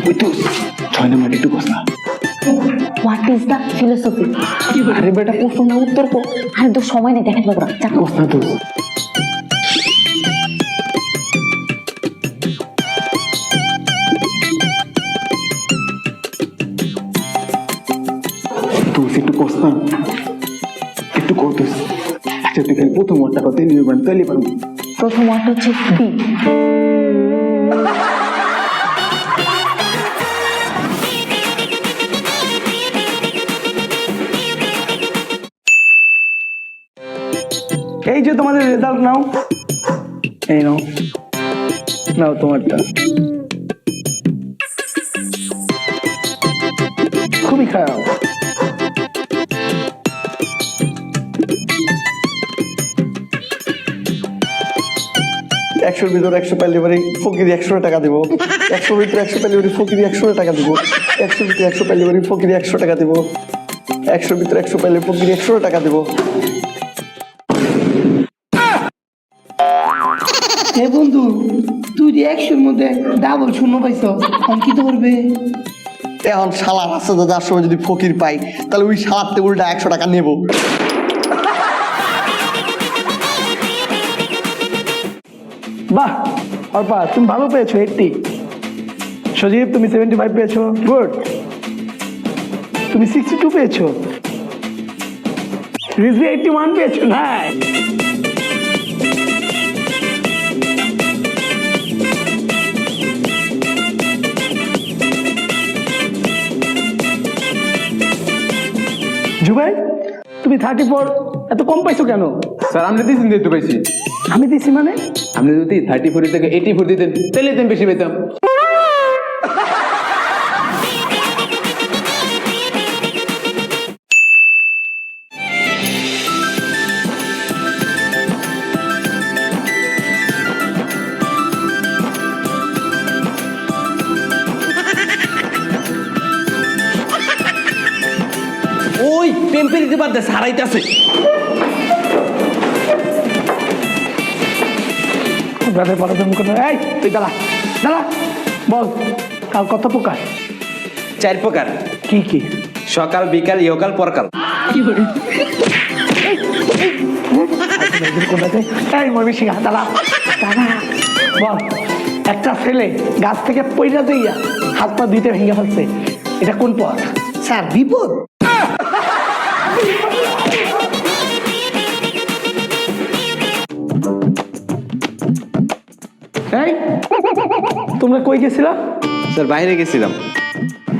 ওই তো 6 নাম্বার একটু কস না। What is the philosophy? আরে বেটা প্রশ্ন না উত্তর কো। আরে তো সময় নেই, দেখাতে পারবো না। কস না তো। তুই একটু কস না, একটু কত। আচ্ছা তুই খালি প্রথম ওয়ার্ডটা কত নিয়ে পারবি, তাইলে পারবি। প্রথম ওয়ার্ড হচ্ছে বি। এই যে তোমাদের রেজাল্ট নাও, এই নাও, নাও তোমারটা। খুবই খারাপ। একশোর ভিতরে 100 পাইলে এবারে ফকির 100 টাকা দিব। 100 ভিতরে 100 পাইলে এবারে ফকির 100 টাকা দিব। 100 ভিতরে 100 পাইলে এবারে ফকির 100 টাকা দিব। 100 ভিতরে 100 পাইলে ফকির 100 টাকা দিব। হে বন্ধু, তুই যে 100-র মধ্যে ডাবল শূন্য পাইছ, এখন কি করবে? এখন শালার আছে যার সময় যদি ফকির পাই তাহলে ওই শালার টেবিলটা 100 টাকা নেব। বাহ অর্পা, তুমি ভালো পেয়েছো 80। সজীব তুমি 75 পেয়েছো, গুড। তুমি 62 পেয়েছো। রিজভি 81 পেয়েছো, নাইস। জুবাই তুমি 34 এত কম পাইছো কেন? স্যার আমি দিছি দিতে পাইছি। আমি দিছি মানে? আপনি যদি 34 থেকে 84 দিতেন তাহলে তো বেশি পেতাম। ওই টেম্পারেচার বাদ দে, সারাইতাছে। ব্রাদার পড়াশোনা করো। এই তুই দাঁড়া দাঁড়া, বল কাল কত প্রকার? 4 প্রকার। কি কি? সকাল, বিকাল, ইহকাল, পরকাল। এই মরবি সিংহা, দাঁড়া দাঁড়া, বল একটা ছেলে গাছ থেকে পইরা যাইয়া হাত পা দুইটা ভেঙে ফেলছে, এটা কোন পথ? স্যার বিপদ। এই তোমরা কই গেছিলা? স্যার বাইরে গেছিলাম।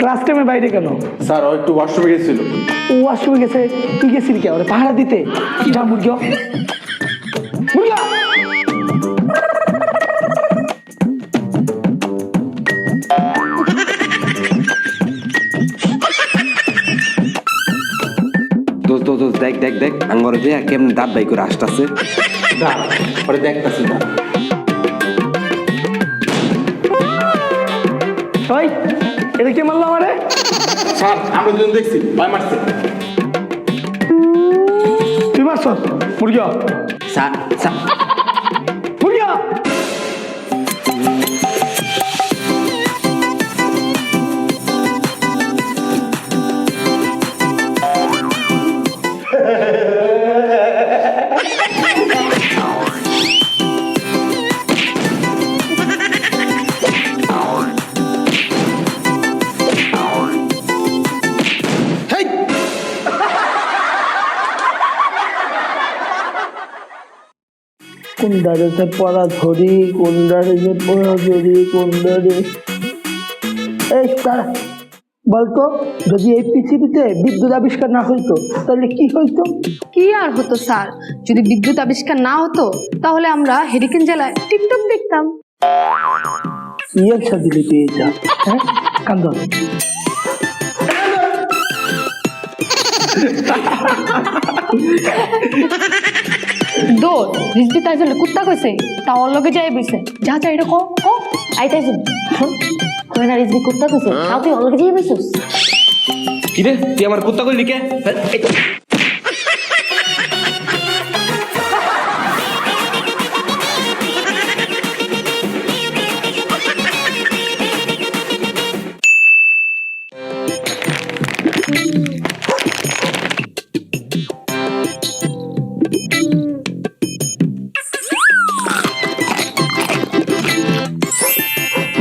ক্লাস টাইমে বাইরে কেন? স্যার ও একটু ওয়াশরুমে গেছিল। ও ওয়াশরুমে গেছে, তুই গেছিলি কে? ওরে পাহারা দিতে? যা মুরগি মুরগা। দোস্ত দোস্ত দোস্ত, দেখ দেখ দেখ আঙ্গরে যে কেমন দাঁত বাই করে আসতেছে। দা পরে দেখতাছি না। ওই এটা কে মারলো আমারে? স্যার আমরা দুজন দেখছি, ভাই মারছে। তুই মারছ মুরগি? স্যার স্যার মুরগি কোন দাঁড়িয়েছে পড়া ধরি, কোন দাঁড়িয়েছে পড়া ধরি, কোন দাঁড়িয়ে। এই তারা বলতো, যদি এই পৃথিবীতে বিদ্যুৎ আবিষ্কার না হইতো তাহলে কি হইতো? কি আর হতো স্যার, যদি বিদ্যুৎ আবিষ্কার না হতো তাহলে আমরা হেরিকেন জেলায় টিকটক দেখতাম। ইয়ের সাথে পেয়ে যা, হ্যাঁ কান্দ। দোর রিজবি তাই জন্য কুত্তা কইছে, তা ওর লগে যাই বইছে। যা যা এটা কো কো আইতাই শোন, তুই না রিজবি কুত্তা কইছে, তাও তুই অলরেডি যাই বসছিস। কি রে, তুই আমার কুত্তা কইলি কে?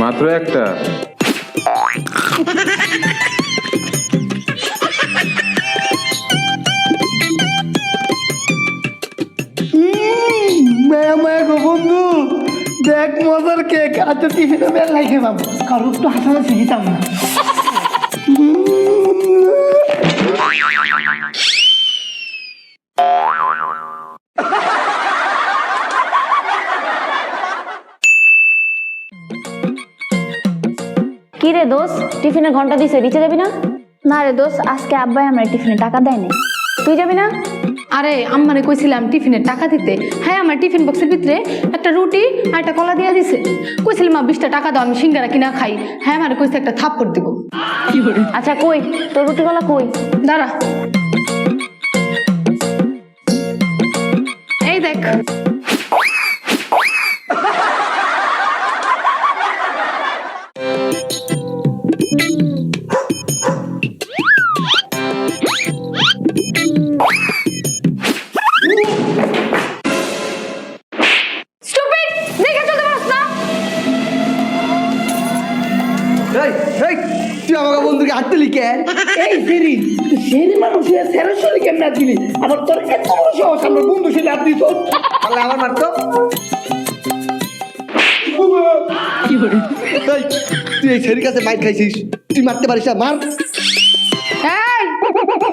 মাত্র একটা? মায়া মায়া গো বন্ধু, দেখ মজার কেক। আচ্ছা টিফিনে মেলাই খেলাম, কারোর তো হাসাহাসি দিতাম না। কি রে দোষ, টিফিনের ঘন্টা দিছে, নিচে যাবি না? না রে দোস্ত, আজকে আব্বাই আমরা টিফিনে টাকা দেয়নি। তুই যাবি না? আরে আম্মারে কইছিলাম টিফিনের টাকা দিতে, হ্যাঁ আমার টিফিন বক্সের ভিতরে একটা রুটি আর একটা কলা দিয়ে দিছে। কইছিলাম মা 20টা টাকা দাও, আমি সিঙ্গারা কিনা খাই। হ্যাঁ আমার কইছে একটা থাপ্পড় দিব। আচ্ছা কই তোর রুটি কলা কই? দাঁড়া, এই দেখ। Stupid! দেখে চলতে পারছ না? তুই আমাকে বন্ধুকে হাত দিলি কেন? এই সেরি, তুই সেরি মানুষ হয়ে সেরের শরীর কেমন হাত দিলি? আবার তোর এত বড় সাহস আমার বন্ধু শরীর হাত দিত? তাহলে আমার মারতো। তুই এই ছেলের কাছে মাইর খাইছিস, তুই মারতে পারিস না? মার। এই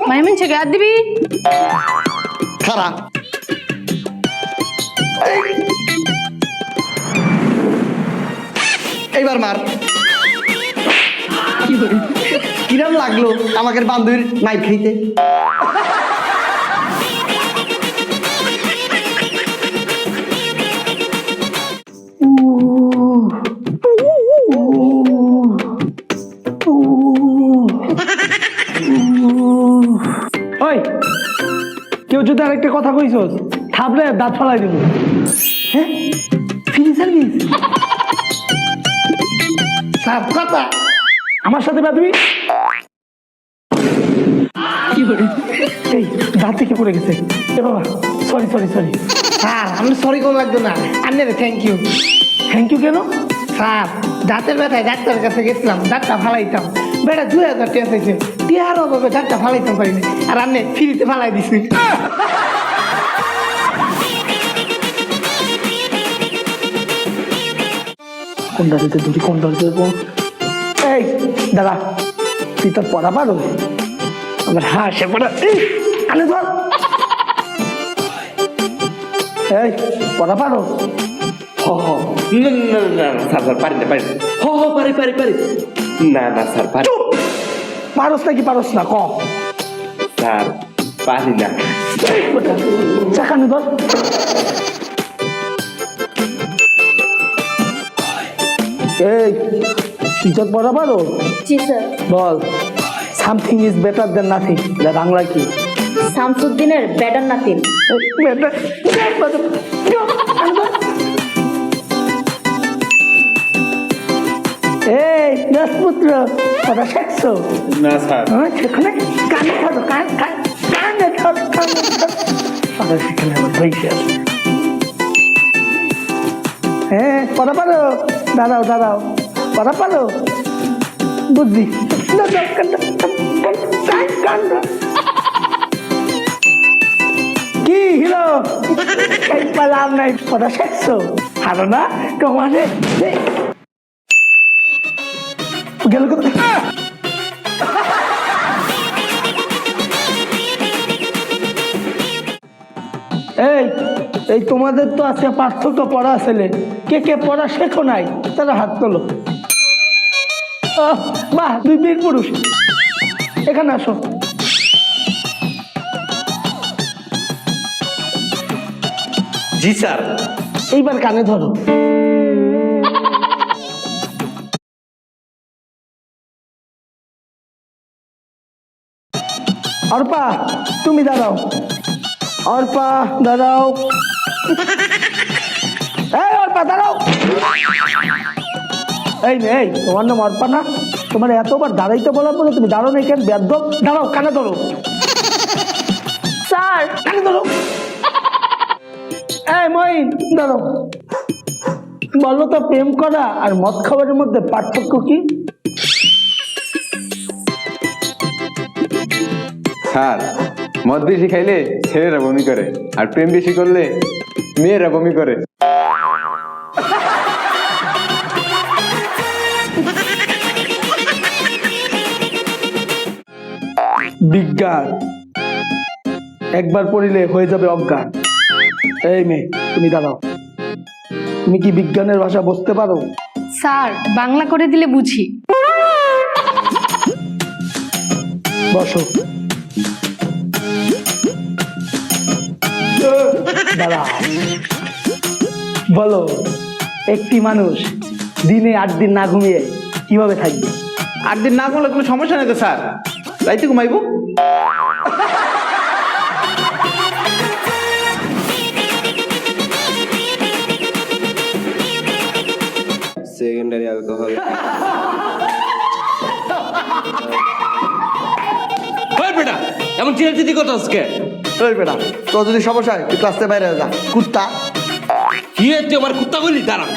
মাইমিন ছেকে হাত দিবি? খারা এইবার মার। কিরম লাগলো আমাকে বান্ধবীর মাইর খাইতে? ওই কেউ যদি আরেকটা কথা কইছস থাপলে দাঁত ফালাই দিব। হ্যাঁ, ফ্রি সার্ভিস। সাফ কথা। আমার সাথে বাদবি? এই দাঁত থেকে পড়ে গেছে। এ বাবা, সরি সরি সরি। স্যার আমরা সরি কোন লাগতো না, আন্নারে থ্যাংক ইউ। থ্যাংক ইউ কেন? স্যার দাঁতের ব্যথায় ডাক্তারের কাছে গেছিলাম, দাঁতটা ফালাইতাম। বেটা 2000 টাকা চাইছে, টিয়ার অভাবে দাঁতটা ফালাইতাম পারিনি, আর আপনি ফ্রিতে ফালাই দিছি। কোন দাঁড়িতে ধরি, কোন দাঁড়িতে দেবো? এই দাদা, তুই তো পড়া পারো? আমার হাসে পড়া কানে ধর। এই পড়া পারো? স্যার পারি না, পারি না। পারি না স্যার, পারি। পারস নাকি পারস না ক? স্যার পারি না। কানে ধর। এই তুই তো পড়া পারো? জি স্যার। বল, something is better than nothing, Bangla কি? শামসুদ্দিনের ব্যাডার নাতিন। এই রাজপুত্র কথা শেখছো? না স্যার। সেখানে কানে ধরো, কানে ধর, কথা সেখানে আবার বইসে আছে। হ্যাঁ পড়া পারো? দাঁড়াও দাঁড়াও, পড়া পারো? বুঝছি। কি হিরো পালাম নাই, কথা শেখছো? হারো না তোমারে গেল কোথায়? এই এই তোমাদের তো আছে পার্থক্য পড়া ছেলে, কে কে পড়া শেখো নাই তারা হাত তোলো। বাহ, দুই বীর পুরুষ, এখানে আসো। জি স্যার। এইবার কানে ধরো। অর্পা তুমি দাঁড়াও, অর্পা দাঁড়াও, এই অর্পা দাঁড়াও। এই নে, এই তোমার নাম অর্পা না? তোমার এতবার দাঁড়াইতে বলার পরে তুমি দাঁড়াও নাই কেন? বেদ্য, দাঁড়াও, কানে ধরো। স্যার কানে ধরো। এই মইন দাঁড়াও। বলো তো প্রেম করা আর মদ খাবারের মধ্যে পার্থক্য কি? স্যার মদ বেশি খাইলে ছেলেরা বমি করে, আর প্রেম বেশি করলে মেয়েরা বমি করে। বিজ্ঞান একবার পড়িলে হয়ে যাবে অজ্ঞান। এই মেয়ে, তুমি দাঁড়াও। তুমি কি বিজ্ঞানের ভাষা বুঝতে পারো? স্যার বাংলা করে দিলে বুঝি। বসো। দাঁড়াও। বলো, একটি মানুষ দিনে 8 দিন না ঘুমিয়ে কিভাবে থাকবে? 8 দিন না করলে কোনো সমস্যা নেই তো স্যার, রাইতে ঘুমাইবো। Secondary alcohol. বেটা এমন চিরাচিরি কথা আজকে ওই বেটা, তোর যদি সমস্যা হয় তুই ক্লাসে বাইরে যা, কুত্তা। কি তুই আমার কুত্তা কইলি? দাঁড়া।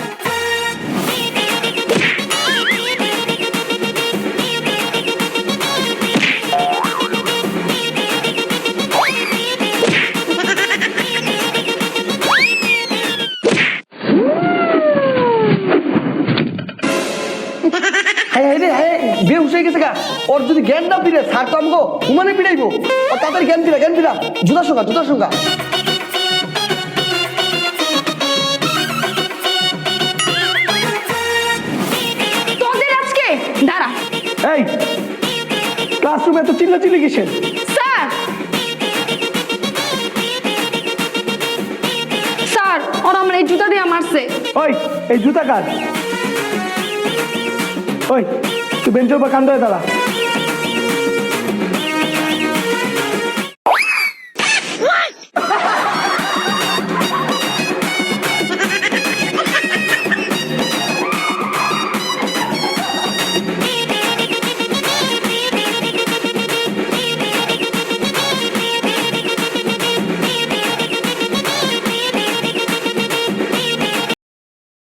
বেহুশ হয়ে গেছে গা। ওর যদি জ্ঞান না ফিরে স্যার তো আমাকে হুমানে পিড়াইবো। ওর তাড়াতাড়ি জ্ঞান ফিরা জুতার সঙ্গা। তোদের আজকে দাঁড়া। এই ক্লাসরুমে এত চিল্লাচিল্লি কিসের? স্যার স্যার ওরা আমার এই জুতা দিয়ে মারছে। ওই এই জুতা কার? ওই তুই বেঞ্চের উপর কান ধরে দাঁড়া।